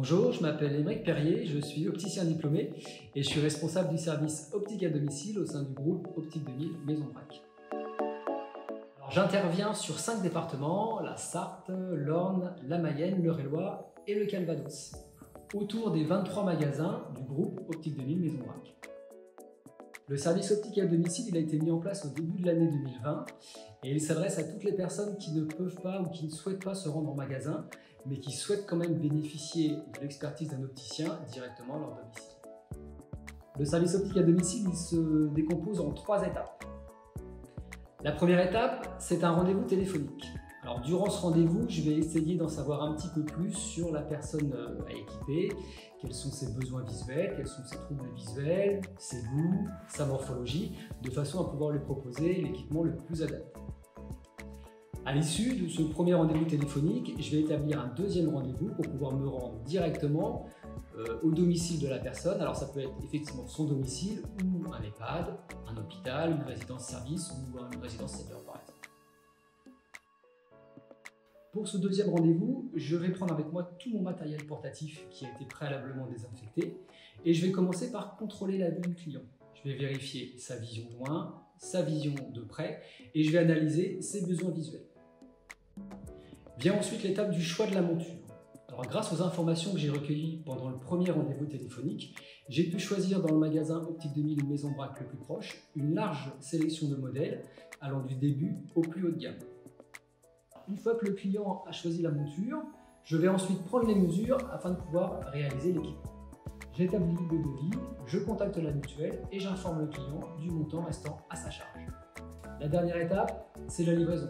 Bonjour, je m'appelle Émeric Perrier, je suis opticien diplômé et je suis responsable du service optique à domicile au sein du groupe Optique 2000 Maison Braque. J'interviens sur 5 départements, la Sarthe, l'Orne, la Mayenne, l'Eure-et-Loir et le Calvados, autour des 23 magasins du groupe Optique 2000 Maison Braque. Le service optique à domicile il a été mis en place au début de l'année 2020 et il s'adresse à toutes les personnes qui ne peuvent pas ou qui ne souhaitent pas se rendre en magasin, mais qui souhaitent quand même bénéficier de l'expertise d'un opticien directement à leur domicile. Le service optique à domicile il se décompose en 3 étapes. La première étape, c'est un rendez-vous téléphonique. Alors durant ce rendez-vous, je vais essayer d'en savoir un petit peu plus sur la personne à équiper, quels sont ses besoins visuels, quels sont ses troubles visuels, ses goûts, sa morphologie, de façon à pouvoir lui proposer l'équipement le plus adapté. À l'issue de ce premier rendez-vous téléphonique, je vais établir un deuxième rendez-vous pour pouvoir me rendre directement au domicile de la personne. Alors ça peut être effectivement son domicile ou un EHPAD, un hôpital, une résidence-service ou une résidence senior par exemple. Pour ce deuxième rendez-vous, je vais prendre avec moi tout mon matériel portatif qui a été préalablement désinfecté et je vais commencer par contrôler la vue du client. Je vais vérifier sa vision de loin, sa vision de près et je vais analyser ses besoins visuels. Vient ensuite l'étape du choix de la monture. Alors, grâce aux informations que j'ai recueillies pendant le premier rendez-vous téléphonique, j'ai pu choisir dans le magasin Optique 2000 Maison Braque le plus proche une large sélection de modèles allant du début au plus haut de gamme. Une fois que le client a choisi la monture, je vais ensuite prendre les mesures afin de pouvoir réaliser l'équipement. J'établis le devis, je contacte la mutuelle et j'informe le client du montant restant à sa charge. La dernière étape, c'est la livraison.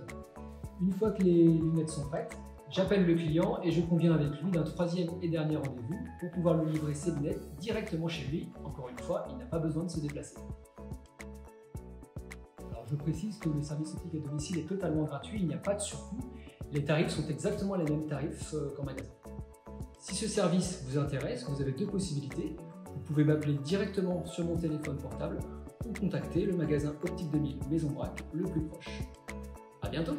Une fois que les lunettes sont prêtes, j'appelle le client et je conviens avec lui d'un troisième et dernier rendez-vous pour pouvoir lui livrer ses lunettes directement chez lui. Encore une fois, il n'a pas besoin de se déplacer. Alors je précise que le service optique à domicile est totalement gratuit, il n'y a pas de surcoût. Les tarifs sont exactement les mêmes tarifs qu'en magasin. Si ce service vous intéresse, vous avez deux possibilités. Vous pouvez m'appeler directement sur mon téléphone portable ou contacter le magasin Optique 2000 Maison Braque le plus proche. À bientôt!